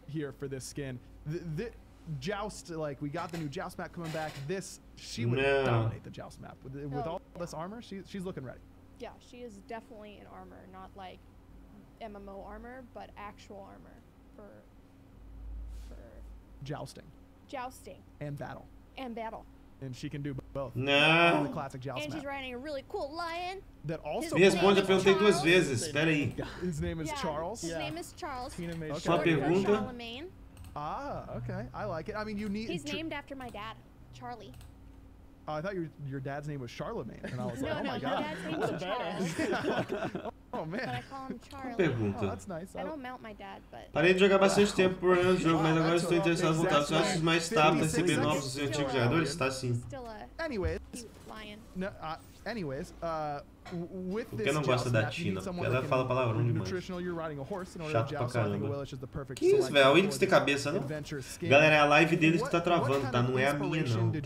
here for this skin. The Joust, like, we got the new Joust map coming back. She would dominate the Joust map with all this armor. She's looking ready. Yeah, she is definitely in armor, not like MMO armor, but actual armor for jousting and battle. And she can do both. Não. The classic Joust and she's map. riding a really cool lion. That also. Me responde, eu perguntei duas vezes. Espera aí. His name is Charles. His name is Charles. Só uma pergunta. Ah, okay. I like it. I mean, you need. He's named after my dad, Charlie. I thought your dad's name was Charlemagne, and I was like, oh my god. No, my dad's name is Charles. Oh man. But I call him Charlie. Pergunta. Oh, that's nice. I don't mount my dad, but. Parei de jogar bastante tempo por problema de jogo, mas agora estou interessado em voltar. Você acha que Smite está apto a receber novos antigos jogadores? Está sim. Anyways. No, with Por que não gosta da Tina? Porque ela fala palavrão demais. Chato pra caramba. Que isso, velho? A Winx tem cabeça, não? Galera, é a live deles que tá travando, tá? Não é a minha, não, tá?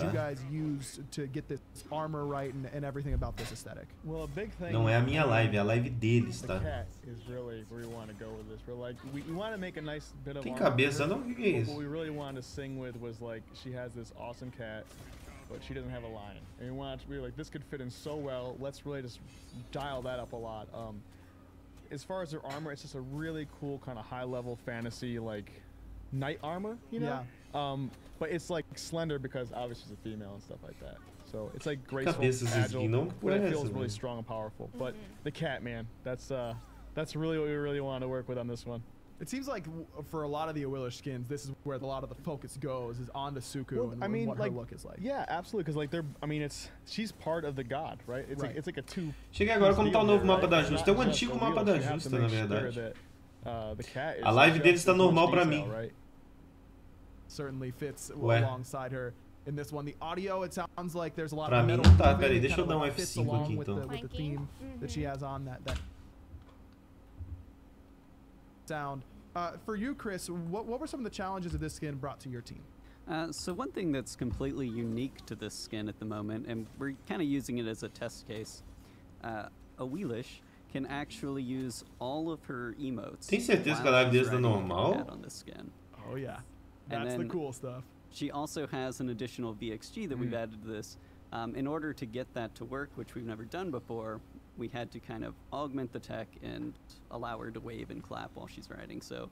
Não é a minha live, é a live deles, tá? Tem cabeça, não? O que é isso? But she doesn't have a lion, and we wanted to be like, this could fit in so well. Let's really just dial that up a lot. As far as her armor, it's just a really cool kind of high-level fantasy like knight armor, you know. Yeah. But it's like slender because obviously she's a female and stuff like that. So it's like graceful, agile, but it feels really strong and powerful. But the cat, man, that's really what we really want to work with on this one. It seems like for a lot of the Awilish skins, this is where a lot of the focus goes, is on the Suku and what her look is like. Yeah, absolutely, because she's part of the god, right? It's like a two. Cheguei agora como tá o novo mapa da Justa. É o antigo mapa da Justa, na verdade. A live dele está normal pra mim. Certainly fits alongside her. In this one, the audio, it sounds like there's a lot of metal. Pra mim não tá, peraí, deixa eu dar F5 aqui então. With the theme that she has on that sound. For you, Chris, what were some of the challenges that this skin brought to your team? So one thing that's completely unique to this skin at the moment, and we're kind of using it as a test case, Awilish can actually use all of her emotes. Tem certeza que a live deles tá normal? On this skin. Oh yeah, that's the cool stuff. She also has an additional VXG that we've added to this. In order to get that to work, which we've never done before, we had to kind of augment the tech and allow her to wave and clap while she's riding. So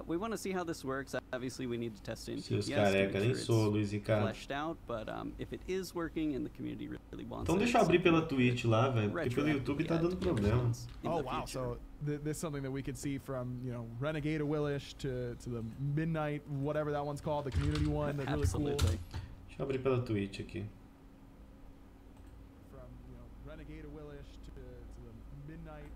we want to see how this works. Obviously, we need to test it in TPS to make sure it's fleshed out. But if it is working and the community really wants it. Então deixa eu abrir pela Twitch lá, velho, porque pelo YouTube tá dando problema. Oh wow, so this is something that we could see from, you know, Renegade Awilish to the Midnight, whatever that one's called, the community one. That's really cool. Deixa eu abrir pela Twitch aqui. From, you know, Renegade Awilish to the Midnight.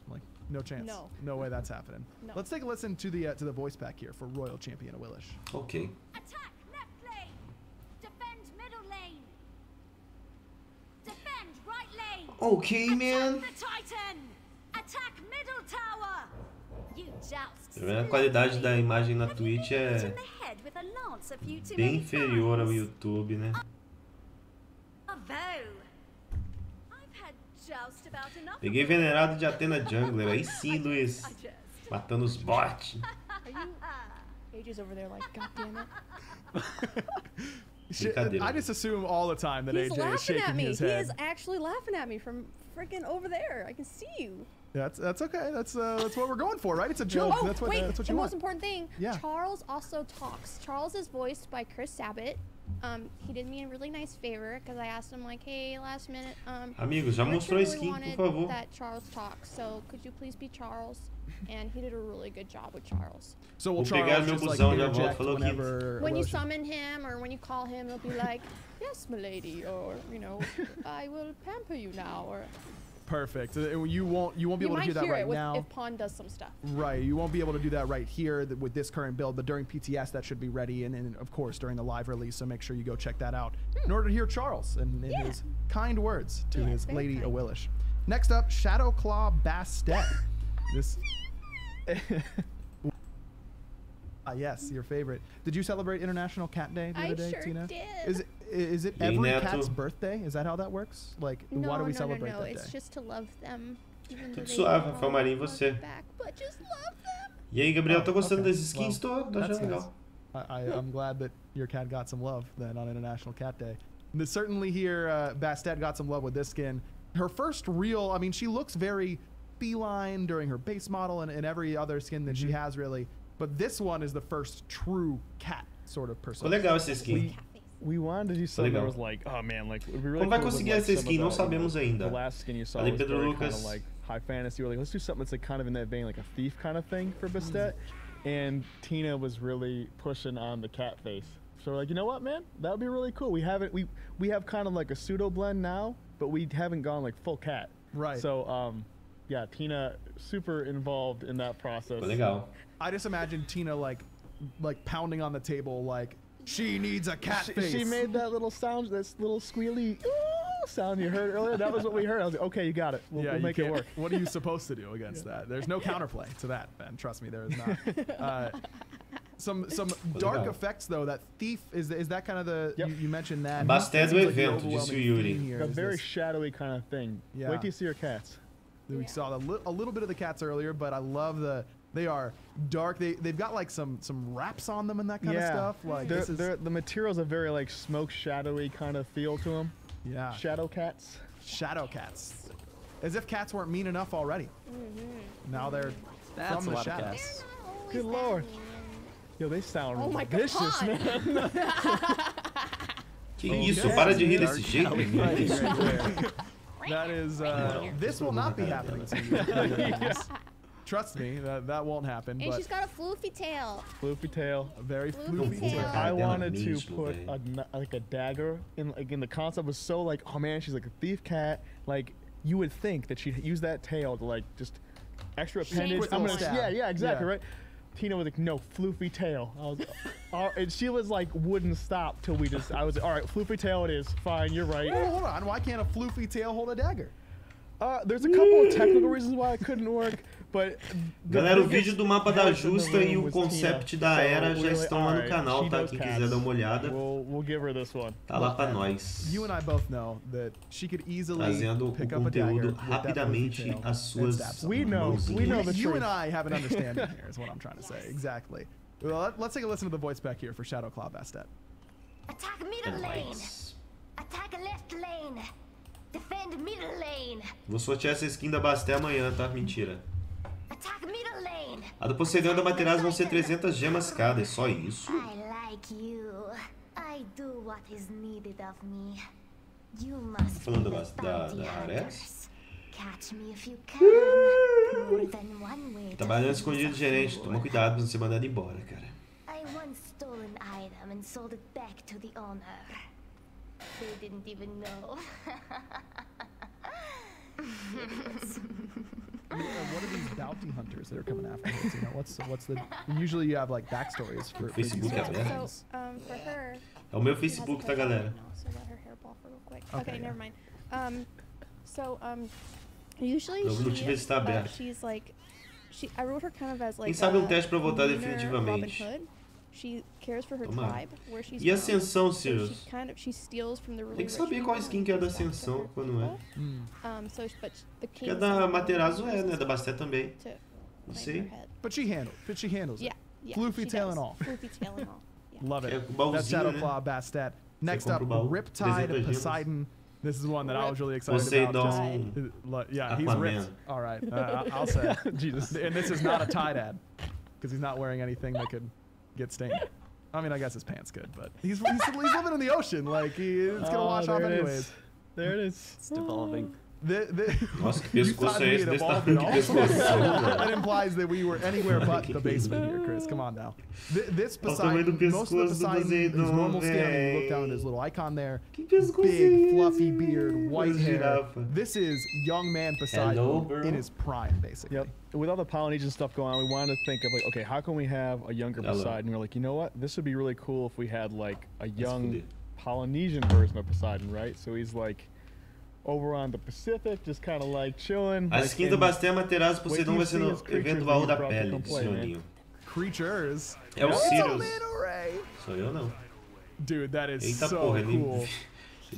Like, no chance. No way that's happening. No. Let's take a listen to the voice pack here for Royal Champion Awilish. Okay. Attack left lane. Defend middle lane. Defend right lane. Okay, man. Attack the Titan. Attack middle tower. You joust. A qualidade da imagem na Twitch é bem inferior ao YouTube, né? Peguei venerado de Athena Jungler, aí sim, Luiz. Matando os bots. AJ's over there like, God damn it. I just assume all the time that AJ is shaking his head. He is actually laughing at me from freaking over there. I can see you. That's okay. That's what we're going for, right? It's a joke. Oh, that's what you want. The most important thing. Yeah. Charles also talks. Charles is voiced by Chris Sabat. He did me a really nice favor because I asked him like, hey, last minute. Amigo, já mostrou a skin, por favor. That Charles talks. So could you please be Charles? And he did a really good job with Charles. So will Charles just like interject whenever when you summon him or when you call him, he'll be like, yes, milady, or you know, I will pamper you now, or. Perfect. You won't be able to do that right now. If Pawn does some stuff. Right. You won't be able to do that right here with this current build, but during PTS that should be ready, and of course during the live release. So make sure you go check that out in order to hear Charles and his kind words to his lady Awilish. Next up, Shadowclaw Bastet. This. Yes, your favorite. Did you celebrate International Cat Day the other day, Tina? I sure did. Is it every cat's birthday? Is that how that works? Like, why do we celebrate that day? It's just to love them. Tudo suave, Rafael Marinho, e você? E aí, Gabriel, tá gostando das skins? Tô achando legal. I'm glad that your cat got some love then on International Cat Day. And certainly here, Bastet got some love with this skin. Her first real, I mean, she looks very feline during her base model and every other skin that she has, really. But this one is the first true cat sort of person. Ficou legal essa skin. We wanted to do something that was like, oh man, like we really. Como vai conseguir essa skin? Não sabemos ainda. The last skin you saw was very kind of like high fantasy. We're like, let's do something that's like kind of in that vein, like a thief kind of thing for Bastet. And Tina was really pushing on the cat face. So we're like, you know what, man, that would be really cool. We have kind of like a pseudo blend now, but we haven't gone like full cat. Right. So yeah, Tina super involved in that process. Legal. I just imagine Tina like pounding on the table like she needs a cat face. She made that little sound, this little squealy sound you heard earlier. That was what we heard. I was like, okay, you got it. We'll make it work. What are you supposed to do against that? There's no counterplay to that, Ben. Trust me, there is not. Some dark effects though. That thief is that kind of the you mentioned that. Bastet do evento, disse o Yuri. A very shadowy kind of thing. Yeah. Wait till you see your cats. We saw a little bit of the cats earlier, but I love they are dark. They've got like some wraps on them and that kind of stuff. Like the materials are very like smoke shadowy kind of feel to them. Yeah. Shadow cats. Shadow cats. As if cats weren't mean enough already. Now they're from the shadows. Good lord. Yo, they sound vicious, man. Que isso? Para de rir desse jeito. That is, this will not be happening to you. Trust me, that won't happen. And she's got a floofy tail. Floofy tail. A very floofy tail. I wanted to put a dagger in. Again, the concept was so like, oh man, she's like a thief cat. Like you would think that she'd use that tail to like just extra appendage. Yeah, exactly right. Tina was like, no, floofy tail. I was, and she was like, wouldn't stop till I was like, all right, floofy tail it is. Fine, you're right. Well, hold on. Why can't a floofy tail hold a dagger? There's a couple of technical reasons why it couldn't work, but... Galera, o vídeo do mapa da Justa e o concept da Era já estão lá no canal, tá? Quem quiser dar uma olhada, we'll give her this one. Tá lá pra nós. You and I both know that she could easily trazendo pick o up a dagger conteúdo rapidamente às suas We know the truth. You and I have an understanding here is what I'm trying to say. Exactly. Well, let's take a listen to the voice back here for Shadowclaw Bastet. Attack middle lane. Attack left lane. Defend middle lane. Vou sortear essa skin da Bastet amanhã, tá? Mentira. Attack middle lane. A do Poseidon e da Materazzi vão ser 300 gemas cada, é só isso? I like you. I do what is needed of me. You must falando da Ares? Catch me if you can. More than one way. Trabalhando escondido, gerente. Toma cuidado pra não ser mandado embora, cara. I once stole an item and sold it back to the owner. They didn't even know. What are these bounty hunters that are coming after us? You know, what's the? Usually you have like backstories for Facebook, galera. So, for her. É o meu Facebook, tá, galera? So let her hair ball for real quick. Okay, never mind. Usually she's like, I wrote her kind of as like. Quem sabe teste pra votar definitivamente. She cares for her tribe, where she's e Ascensão, Sirius? So she steals from the really Tem que saber qual skin que é da Ascensão, qual não é. Que é da Materazzi, né? Da Bastet também. Não sei. But she handles it. Yeah. Floofy tail and all. Floofy tail and all. Yeah. Love it. That's Shadowclaw Bastet. Next up, Riptide Poseidon. This is one that I was really excited about. Yeah, he's ripped. All right, I'll say. Jesus. And this is not a Tide ad, because he's not wearing anything that could get stained. I mean, I guess his pants could, but he's living in the ocean. Like, it's gonna wash off anyways. There it is. It's devolving. Nossa, que pescoço é esse? Desse tamanho que pescoço. That implies that we were anywhere but the basement here, Chris. Come on now. This Poseidon, most of the Poseidon, his normal skin, you look down at his little icon there. Big, fluffy beard, white hair. This is young man Poseidon in his prime, basically. Yep. With all the Polynesian stuff going on, we wanted to think of like, okay, how can we have a younger Poseidon? And we're like, you know what? This would be really cool if we had like a young Polynesian version of Poseidon, right? So he's like over on the Pacific, just kind of like chilling. A skin do Bastet Materazzi Poseidon vai ser no evento baú da pele, senhorinho. Creatures. É o Sirius. Sou eu não. Dude, that is Eita so porra, cool.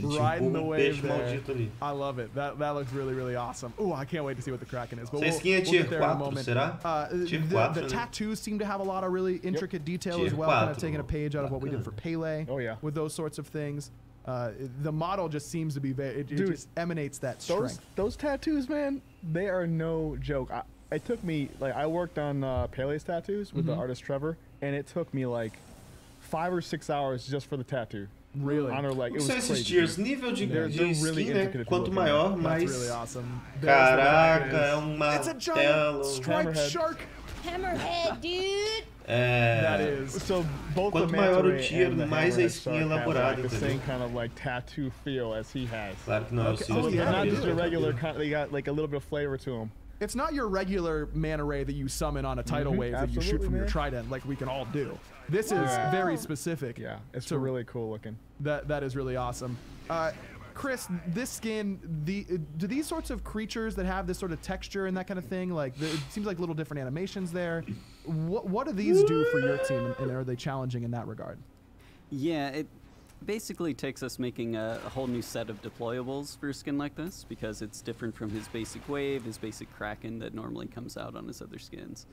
Riding the wave there. I love it. That looks really, really awesome. Ooh, I can't wait to see what the Kraken is. But we'll get there in a moment. The tattoos seem to have a lot of really intricate detail as well, kind of taking a page out of what we did for Pele with those sorts of things. The model just seems to be it just emanates that strength. Those tattoos, man, they are no joke. It took me, like, I worked on Pele's tattoos with the artist Trevor, and it took me like 5 or 6 hours just for the tattoo. Really? On her leg. It was São esses crazy. tiers, nível de skin, né? Quanto maior, mais... That's really awesome. Caraca, é um martelo. It's a giant striped shark. Hammerhead, dude. That is. So both Quanto the maior o manta tier, and the mais a hammerhead skin shark elaborada, have, like, the entendeu? same kind of like tattoo feel as he has. Claro que não é o Sirius. They're not just a regular kind. They got like a little bit of flavor to them. It's not your regular manta ray that you summon on a tidal wave that you shoot from your trident, like we can all do. This is very specific. Yeah, it's really cool looking. That is really awesome. Chris, this skin, do these sorts of creatures that have this sort of texture and that kind of thing, like it seems like little different animations there. What do these do for your team, and are they challenging in that regard? Yeah, it basically takes us making a whole new set of deployables for a skin like this, because it's different from his basic wave, his basic Kraken that normally comes out on his other skins.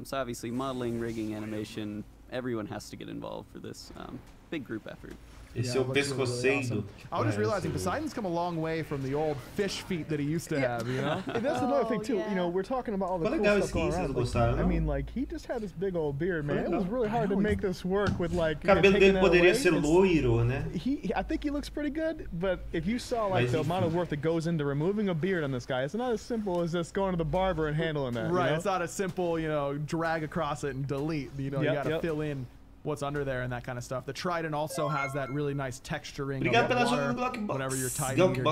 So obviously modeling, rigging, animation, everyone has to get involved for this big group effort. Esse é o pescoceiro. I was just realizing Poseidon's come a long way from the old fish feet that he used to have, you know? And that's another thing too. You know, we're talking about all the cool stuff going around. Like, I mean, like, he just had this big old beard, man. It was really hard to make this work with, like, o cabelo dele poderia ser loiro, né? I think he looks pretty good, but if you saw like the amount of work that goes into removing a beard on this guy, it's not as simple as just going to the barber and handling that. Right. You know? It's not a simple, you know, drag across it and delete. You know, you got to fill in what's under there and that kind of stuff. The trident also has that really nice texturing. Obrigado pela ajuda no Blockbox. Whenever you're tight, I'm in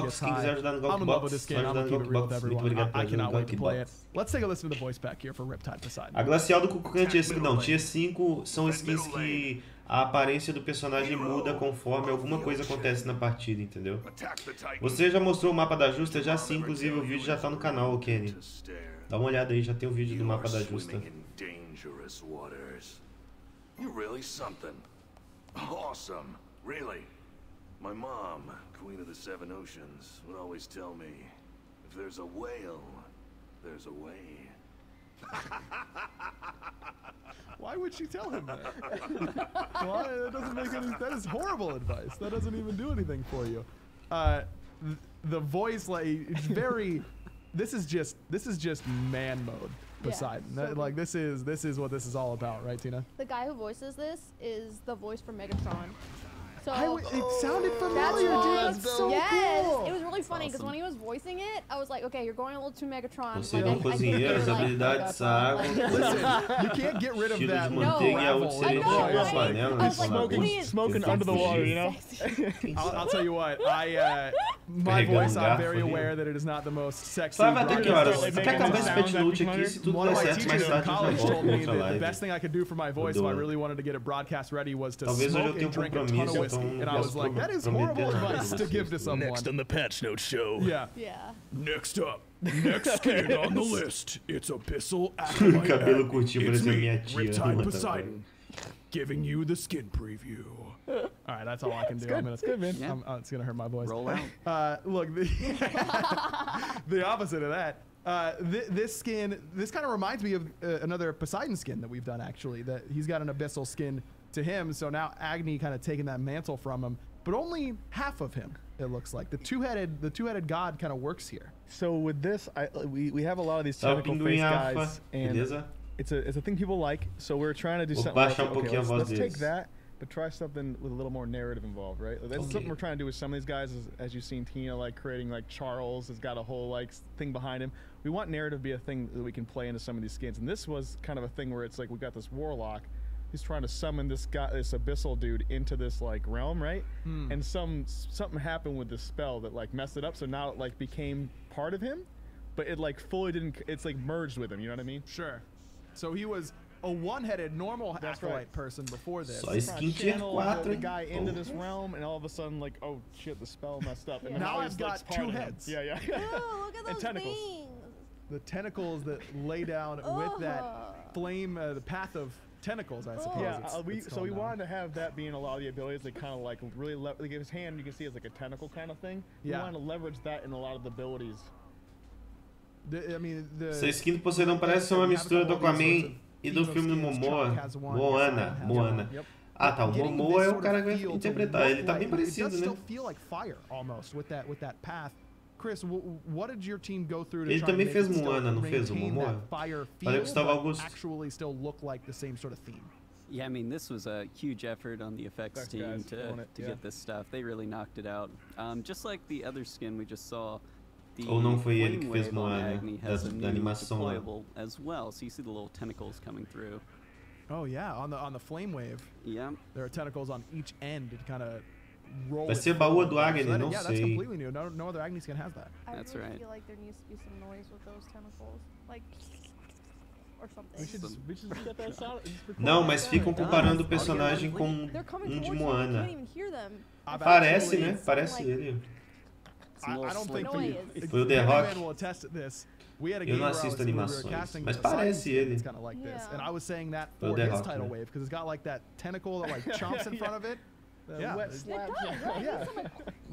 love with this game. I'm gonna keep it real with everyone. I cannot wait to play it. Let's take a listen to the voice pack here for Riptide Poseidon. A Glacial do Cucucante esse não. Tier 5 são skins que a aparência do personagem muda conforme alguma coisa acontece na partida, entendeu? Você já mostrou o mapa da Justa? Já sim, inclusive o vídeo já tá no canal, Kenny. Dá uma olhada aí, já tem o vídeo do mapa da Justa. You're really something. Awesome. Really. My mom, Queen of the Seven Oceans, would always tell me, if there's a whale, there's a way. Why would she tell him that? Why? That doesn't make any. That is horrible advice. That doesn't even do anything for you. The voice, like, it's very. This is just man mode. Poseidon. Yeah, so like this is what this is all about, right, Tina? The guy who voices this is the voice for Megatron. So it sounded familiar, dude. That's so cool. It was really funny because when he was voicing it, I was like, okay, you're going a little too Megatron. Você é cozinheiro, as habilidades água. Listen, you can't get rid of that. Smoking under the water, you know. I'll tell you what. My voice, I'm very aware that it is not the most sexy. Sabe até que horas? Quer acabar esse pet loot aqui, se tudo der certo, mais tarde a gente told me volta that the best thing I could do for my voice, if I really wanted to get it broadcast ready, was to smoke and drink a ton of whiskey. And I was like, that is horrible advice to give to someone. Next on the Patch Note Show. Yeah. Next up, next skin on the list. It's Abyssal Acolyte. Cabelo curtinho, It's parecendo me, minha tia. Riptide Poseidon, giving you the skin preview. All right, that's all I can do. It's good, man. It's gonna hurt my voice. Roll out. Look, the opposite of that. This skin, this kind of reminds me of another Poseidon skin that we've done, actually. That he's got an abyssal skin to him, so now Agni kind of taking that mantle from him, but only half of him, it looks like. The two-headed god kind of works here. So with this, we have a lot of these tentacle face guys, and it's a thing people like. So we're trying to do something like, okay, let's take that, but try something with a little more narrative involved, right? That's something we're trying to do with some of these guys, as you've seen Tina, like, creating, like, Charles has got a whole, like, thing behind him. We want narrative to be a thing that we can play into some of these skins, and this was kind of a thing where it's like, we've got this warlock, he's trying to summon this guy, this abyssal dude, into this, like, realm, right? And something happened with this spell that, like, messed it up, so now it, like, became part of him, but it, like, fully didn't, it's, like, merged with him, you know what I mean? Sure. So he was a one-headed normal acolyte person before this. Só skin tier 4, the guy into this realm, and all of a sudden, like, oh shit, the spell messed up. And now I've got two heads. Yeah. Ooh, look at those tentacles. wings. The tentacles that lay down with that flame, the path of tentacles, I suppose. Yeah, it's so we called now. wanted to have that being a lot of the abilities that kind of like really like his hand, you can see is like a tentacle kind of thing. Yeah. We wanted to leverage that in a lot of the abilities. I mean, Essa skin do Poseidon parece ser uma mistura do Aquaman e do filme do Momoa. Moana. Yep. Ah, tá. O Getting Momoa this é o sort cara of que vai feel to interpretar. look Ele tá like- bem parecido, It does né? still feel like fire almost with that path. Chris, what did your team go through to Ele try também and fez make it still Moana, não fez o maintain Momoa? that fire feel, Valeu, Gustavo but Augusto. actually still look like the same sort of theme? Yeah, I mean, this was a huge effort on the effects Effect team guys to doing it, yeah. get this stuff. They really knocked it out. Just like the other skin we just saw, the Ou não foi ele que Flame fez Wave on Moana, Agni da- has a da new animação lá. deployable as well. So you see the little tentacles coming through. Oh yeah, on the flame wave, Yeah. there are tentacles on each end to kind of roll. Vai it ser baú forward. do Agni, that- não yeah, that's sei. completely new. No other Agni skin has that. I That's really right. feel like there needs to be some noise with those tentacles, like or something. We should just get that sound. just record Não, that mas sound. ficam Done. comparando o All personagem together. com They're coming de towards you. You Moana. can't even hear them. I've Parece, actually- né? Parece ele. Some little I don't think Noise. Foi o The Every Rock. man will attest to this. We had a Eu game não where I assisto was, we were animações, casting mas a science parece game ele. that's kind of like this, Yeah. and I was saying that Foi o for The his Rock, tidal né? wave because it's got like that tentacle that like chomps in front of it. The Yeah. wet It slap does, shot. right?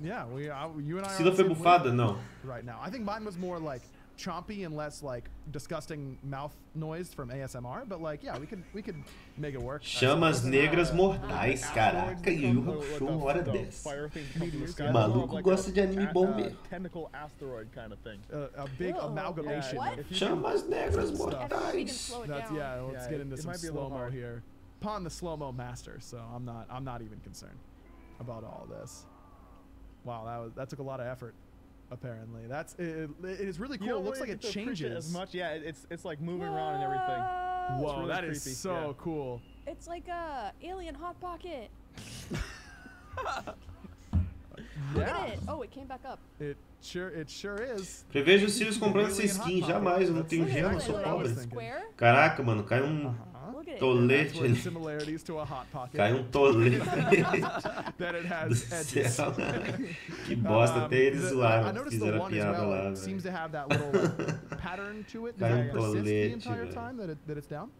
Yeah. Yeah, you and I. are Sila on foi the same bufada? wave Não. right now. I think mine was more like chompy and less like disgusting mouth noise from ASMR, but like yeah, we could make it work. Chamas negras mortais, caraca, e o Like show uma hora the dessa. fire thing come from the sky. O maluco More of like gosta de anime a- bom a mesmo. Tentacle asteroid kind of thing. A big Whoa. amalgamation. What? If you can- Chamas negras I think we can mortais. slow it That's down. yeah. Let's Yeah, get into it some might be a little slow mo hard. here. Upon the slow mo master, so I'm not even concerned about all this. Wow, that took a lot of effort. Apparently, it is really cool. You It don't looks really like it get to appreciate changes. as much. Yeah, it's like moving around and everything. Whoa. Whoa, really that is creepy, so yeah. cool. It's like a alien hot pocket. Look Yeah, at it. Oh, it came back up. it sure is. Prevejo os Sirius comprando essa skin, jamais, eu não tenho Look at gelo, it. eu sou Look pobre. at it. Square. Caraca, mano, cai um Uh-huh. Look at it. tolete That's where ali. similarities to a hot pocket. Cai um tolete That it do has edges. céu. Que bosta, até eles I zoaram, noticed the fizeram a one as piada well. lá, It seems velho. to have that little like, pattern to it. Does Cai that um persist the tolete, entire velho. time that it's down?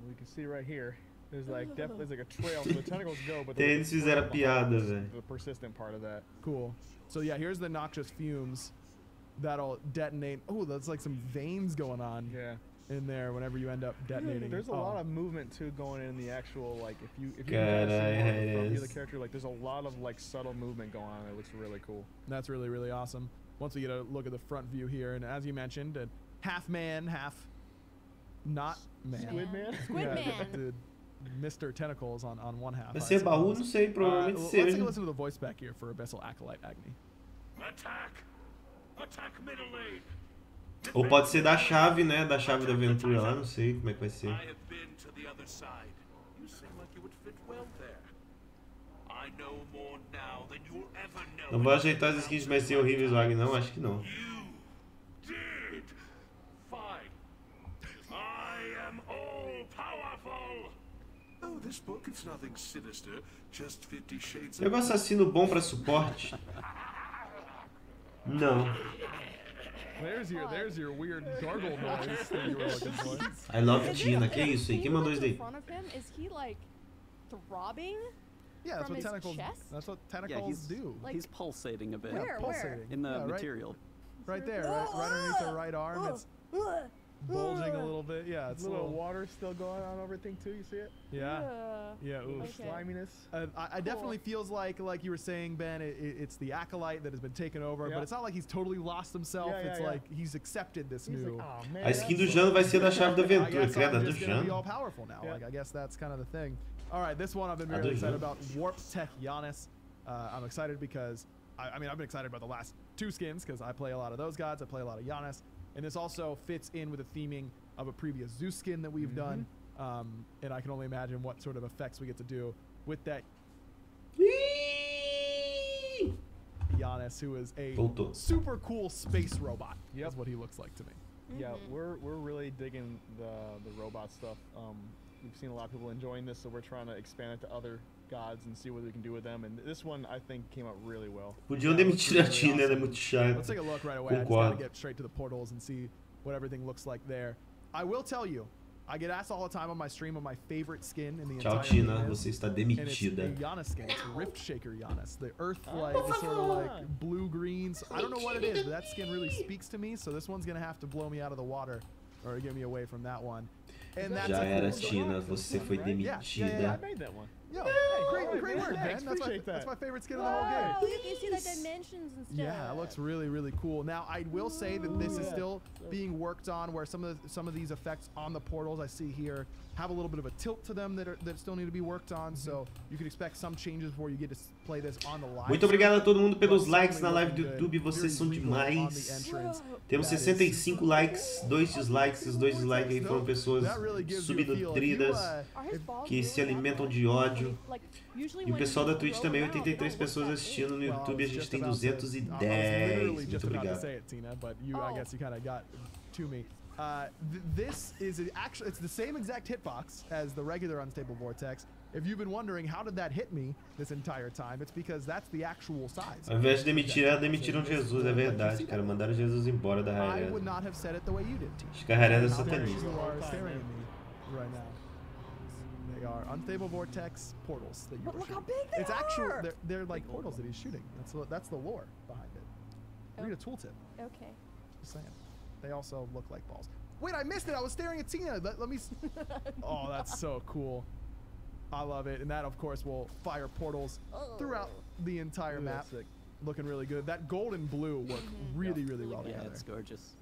We can see right here. There's like definitely like a trail, so the tentacles go, but Até there's eles fizeram a trail behind piada, this, velho. the persistent part of that. Cool. So yeah, here's the noxious fumes that'll detonate. Oh, that's like some veins going on Yeah. in there whenever you end up detonating. There's a Oh. lot of movement too going in the actual like if you can kind of see more of the Caray, front view of es- the character, like there's a lot of like subtle movement going on. It looks really cool. That's really, really awesome. Once we get a look at the front view here, and as you mentioned, half man, half not man. Squid Man? Squid Yeah, Man. the Mr. Tentacles on one half. Vai I ser baú, suppose. não sei, provavelmente Let's take a seja. listen to the voice back here for Abyssal Acolyte Agni. Attack! Attack middle lane! Ou pode ser da chave, né? Da chave da aventura lá, não sei como é que vai ser. I have been to the other side. You seem like you would fit well there. I know more now than you'll ever know. Não vou ajeitar as skins, mas ser horríveis o Agni, não? Acho que não. You did. Fine. I am all powerful. Oh, this book is nothing sinister. Just 50 shades Pegou assassino bom pra suporte? Não. There's your weird gargle noise that you were looking for. I love Is Tina. it- Que isso aí? can Quem you mandou look isso to the daí? front of him? Is he like throbbing? Yeah, that's From what his tentacles. chest? That's what Yeah, tentacles he's, do. Like- he's pulsating a bit Yeah, Where? pulsating. in the Yeah, right- material. Right there, right underneath the right arm. It's bulging a little bit. Yeah, it's It's a a little little. water still going on over everything too. You see it? Yeah, yeah. Ooh. The Okay. sliminess. I definitely feels like you were saying, Ben. It's the acolyte that has been taken over, Yeah. but it's not like he's totally lost himself. Yeah, yeah, it's yeah. like he's accepted this He's new. like, oh man. A skin do that's Jano vai ser da chave da I aventura. guess Credo, a I'm do just gonna be all Jano. powerful now. Yeah. Like I guess that's kind of the thing. All right, this one I've been I really do, excited yeah. about. Warp Tech Giannis. I'm excited because I mean I've been excited about the last two skins because I play a lot of those gods. I play a lot of Giannis, and this also fits in with the theming of a previous Zeus skin that we've done. And I can only imagine what sort of effects we get to do with that Giannis, who is a Voltou. super cool space robot. Yep. That's what he looks like to me. Yeah, we're really digging the robot stuff. We've seen a lot of people enjoying this, so we're trying to expand it to other gods and see what we can do with them. And this one I think came out really well. Podiam demitir a Tina, ela é muito Let's take chata. a look right away. I just gotta Concordo. get straight to the portals and see what everything looks like there. I will tell you, I get asked all the time on my stream of my favorite skin in the Tchau, entire Tina. game is, Você está and demitida. it's a Yana skin. It's Rift Shaker Giannis. The Earth Flight, the sort of like blue greens. I don't know what it is, but that skin really speaks to me. So this one's gonna have to blow me out of the water, or get me away from that one. And that's Já a era, cool Tina. Você foi Yeah, demitida. I made that one. Yo, great work, man. That's my favorite skin in the whole game. Oh, you see the dimensions and stuff. Yeah, it looks really cool. Now, I will say that this is still being worked on, where some of these effects on the portals I see here have a little bit of a tilt to them that still need to be worked on. So you can expect some changes before you get to play this on the live. Muito obrigado a todo mundo pelos likes na live do YouTube. Vocês são demais. Temos 65 likes, 2 dislikes. Os 2 dislikes aí foram pessoas subnutridas que se alimentam de ódio. E o pessoal da Twitch também, 83 pessoas assistindo no YouTube, a gente tem 210. Muito obrigado. This is actually, it's the same exact hitbox as the regular Unstable Vortex. If you've been wondering how did that hit me this entire time, it's because that's the actual size. Ao invés de demitir, demitiram Jesus, é verdade, cara. Mandaram Jesus embora da I Raireza. would not have said it the way you did. Acho que a Raireza é satanista. You are staring at me right now. They are Unstable Vortex portals that you But were look how shooting. big they It's are! actual, they're like portals that he's shooting. That's the lore behind it. Read a tooltip. Okay. Just saying. They also look like balls. Wait, I missed it. I was staring at Tina. Let me. Oh, that's so cool. I love it. And that, of course, will fire portals throughout the entire map. Looking really good. That gold and blue work really well Yeah, together. it's gorgeous.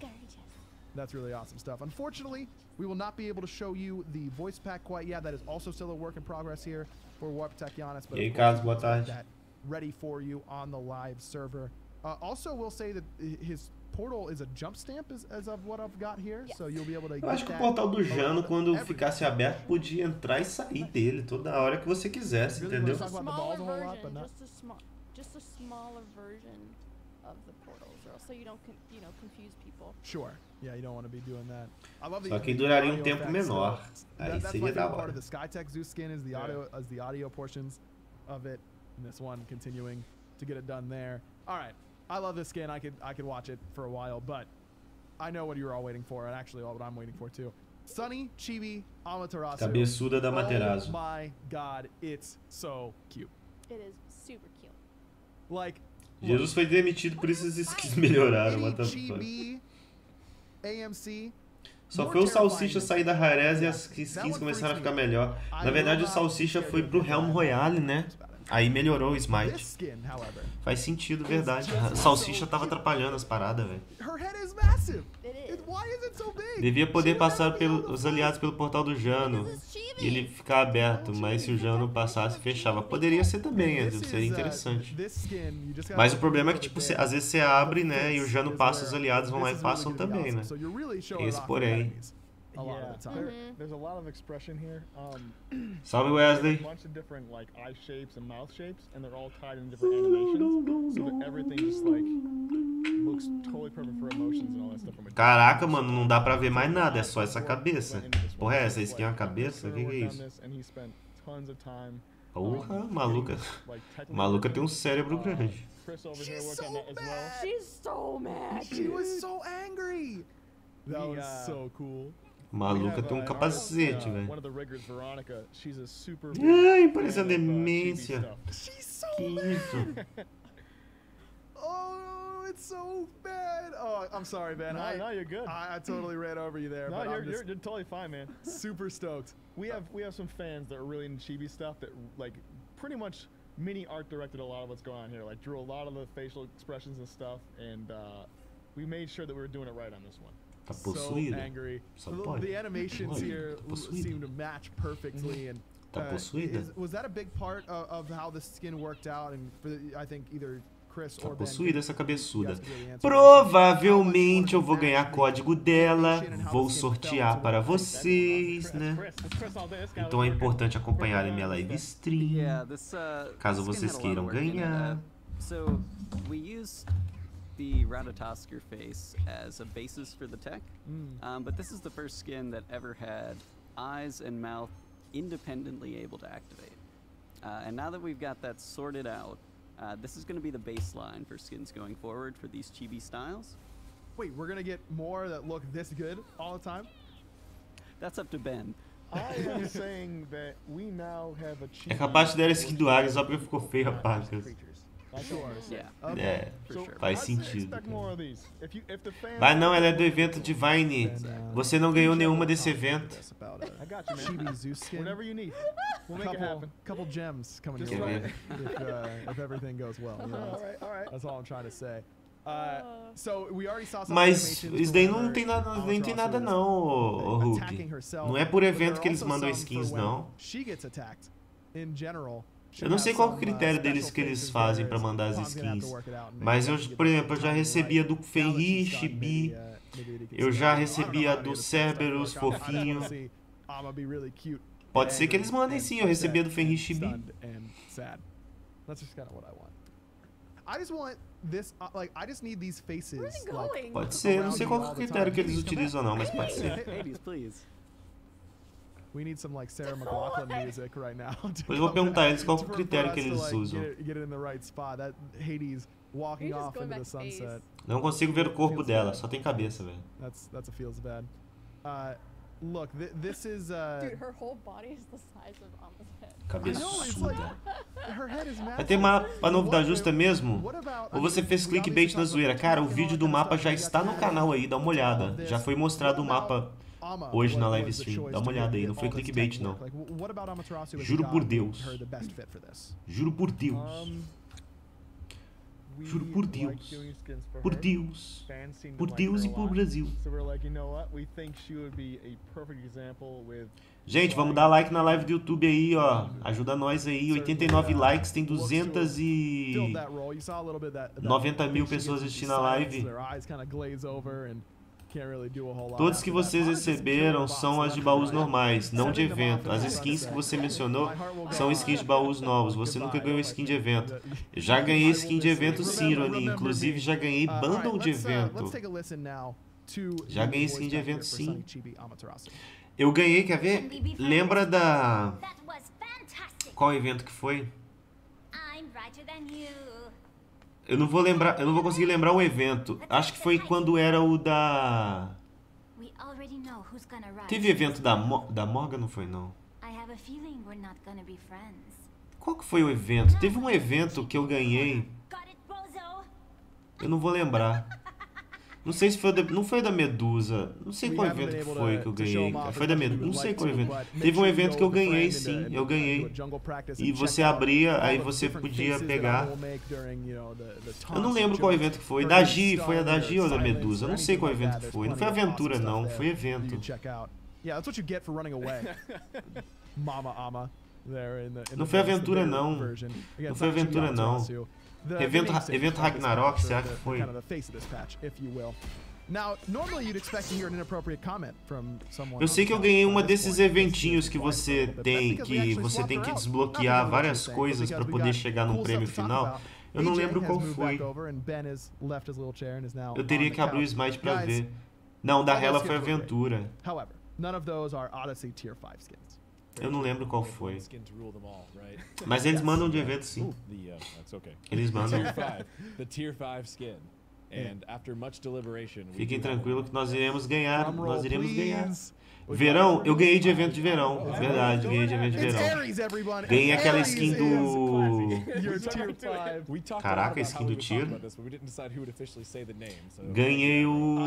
Gorgeous. That's really awesome stuff. Unfortunately, we will not be able to show you the voice pack quite yet. That is also still a work in progress here for Warp Tech Giannis. But E aí, of course, Carlos, boa we'll get tarde. that ready for you on the live server. Also, we'll say that his portal is a jump stamp as of what I've got here, so you'll be able to. Eu acho que o portal do Jano, quando ficasse aberto, podia entrar e sair dele toda hora que você quisesse, entendeu? Smaller version, just a smaller version of the portals, so you don't confuse people. Sure. Yeah, you don't want to be doing that. I love the Só que duraria audio tempo effects, menor. Aí that's my seria da favorite part hora. of the Skytech Zeus skin is the audio portions of it, and this one continuing to get it done there. All right. I love this skin. I could watch it for a while, but I know what you were all waiting for, and actually what I'm waiting for too. Sunny Chibi Amaterasu. Cabeçuda da Materazo. Oh my god, it's so cute. It is super cute. Like, Jesus foi demitido, por isso as skins melhoraram. What the fuck. Chibi AMC. Só foi o Salsicha sair da Raireza e as skins começaram a ficar melhor. Na verdade, o Salsicha foi pro Helm Royale, né? Aí melhorou o Smite. Faz sentido, verdade. A Salsicha tava atrapalhando as paradas, velho. Devia poder passar os aliados pelo portal do Jano e ele ficar aberto, mas se o Jano passasse, fechava. Poderia ser também, seria interessante. Mas o problema é que, tipo, às vezes você abre, né, e o Jano passa, os aliados vão lá e passam também, né? Esse porém. There's a lot of expression here. Salve, Wesley. A bunch of different like eye shapes and mouth shapes, and they're all tied in different animations, so that everything just like looks totally perfect for emotions and all that stuff. Caraca, mano, não dá pra ver mais nada, é só essa cabeça. Porra, é essa? Isso aqui é uma cabeça? O que é isso? Porra, maluca. Maluca tem um cérebro grande. She's so mad. She was so angry. That was so cool. Maluca tem um capacete, velho. Ai, Ai, parecendo demência. Que isso? Oh, it's so bad. Oh, I'm sorry, man. No, you're good. I totally ran over you there. No, but you're totally fine, man. Super stoked. We have some fans that are really into chibi stuff that like pretty much mini art directed a lot of what's going on here. Like drew a lot of the facial expressions and stuff, and we made sure that we were doing it right on this one. Tá possuída. So angry. Só pode. The animations here seem to match perfectly, and tá possuída. Was that a big part of how the skin worked out? And for, I think either Chris Tá or Ben. possuída essa cabeçuda. Provavelmente eu vou ganhar código dela, vou sortear para vocês, né? Então é importante acompanharem minha live stream, caso vocês queiram ganhar. So we used the Ratatosker face as a basis for the tech, but this is the first skin that ever had eyes and mouth independently able to activate. And now that we've got that sorted out, this is going to be the baseline for skins going forward for these chibi styles. Wait, we're going to get more that look this good all the time? That's up to Ben. I am saying that we now have a É capaz de dar a skin do Ares só porque ficou feia a página. Yeah. É, faz sentido. Vai Mas não, ela é do evento Divine. Você não ganhou nenhuma desse evento. Chibi Zeus skin. Whatever you need. We'll make it happen. Couple gems coming Quer your way ver? if everything goes well. You know, All right. that's all I'm trying to say. So we already saw some Mas animations isso daí for não where tem nada, nem tem nada Amaterasu não, ô Hulk. attacking herself, Não é por but evento there que are eles also mandam some skins, for when não. she gets attacked. In general, she Eu não has sei qual é o some, critério deles special que eles faces fazem there, pra mandar as Tom's gonna have to skins. work it out and Mas maybe eu, get por the exemplo, eu já timing recebi a right. do Fenrir, Now that she's done, Chibi. maybe they can Eu see já it. recebi a do Cerberus, Fofinho. Pode ser que eles mandem sim, eu recebi a do Fenrir, Chibi. That's just kind of what I want. I just want this, like, I just need these faces. Where's it like, going? Pode ser, não sei qual é o critério que eles utilizam não, mas pode ser. Hades, please. We need some like Sarah McLachlan music right now. Pois eu vou perguntar a eles qual é o critério que eles usam. Get it in the right spot. That Hades walking You're just off going into back the to base. sunset. Não consigo ver o corpo dela, só tem cabeça, velho. That's a feels bad. Look, this is Dude, her whole body is the size of Alma's head. Cabeçuda. her head is massive. Vai ter mapa novo da Justa mesmo? Ou você fez clickbait na zoeira? Cara, o vídeo do mapa já está no canal aí, dá uma olhada. Já foi mostrado o mapa hoje na live stream. Dá uma olhada aí, não foi clickbait não. Juro por Deus. Juro por Deus. Juro por Deus. Por Deus. Por Deus e por Brasil. Gente, vamos dar like na live do YouTube aí, ó. Ajuda nós aí. 89 likes, tem 290 mil pessoas assistindo a live. Todos que vocês receberam são as de baús normais, não de evento. As skins que você mencionou são skins de baús novos. Você nunca ganhou skin de evento. Eu já ganhei skin de evento sim, Rony. Inclusive já ganhei bundle de evento. Já ganhei skin de evento sim. Eu ganhei, quer ver? Lembra da... Qual evento que foi? Eu não vou lembrar, eu não vou conseguir lembrar o evento. Acho que foi quando era o da... Teve evento da Morgan, não foi não? Qual que foi o evento? Teve um evento que eu ganhei. Eu não vou lembrar. Não sei se foi não foi da Medusa. Não sei qual evento que foi que eu ganhei. Foi da Medusa. Não sei qual evento. Teve um evento que eu ganhei, sim. Eu ganhei. E você abria, aí você podia pegar. Eu não lembro qual evento que foi. Da Gi, foi a da Gi ou da Medusa? Eu não sei qual evento que foi. Não foi aventura, não. Foi evento. Não foi aventura, não. Não foi aventura, não. Evento Ragnarok, será que foi? Eu sei que eu ganhei uma desses eventinhos que você tem que desbloquear várias coisas para poder chegar no prêmio final. Eu não lembro qual foi. Eu teria que abrir o Smite para ver. Não, da Hela foi aventura. Eu não lembro qual foi. Mas eles mandam de evento sim. Eles mandam. Fiquem tranquilos que nós iremos ganhar. Nós iremos ganhar. Verão, eu ganhei de evento de verão. Verdade, ganhei de evento de verão. Ganhei aquela skin do... Caraca, skin do tiro. Ganhei o...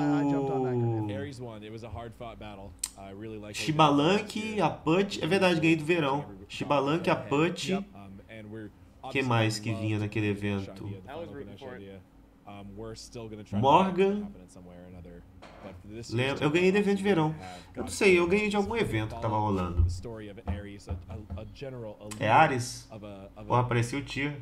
Shibalank, a Put. É verdade, ganhei do verão. Shibalank, a Put. O que mais que vinha naquele evento? Morgan. Eu ganhei do evento de verão. Eu não sei, eu ganhei de algum evento que tava rolando. É Ares? Ou apareceu o Tyr?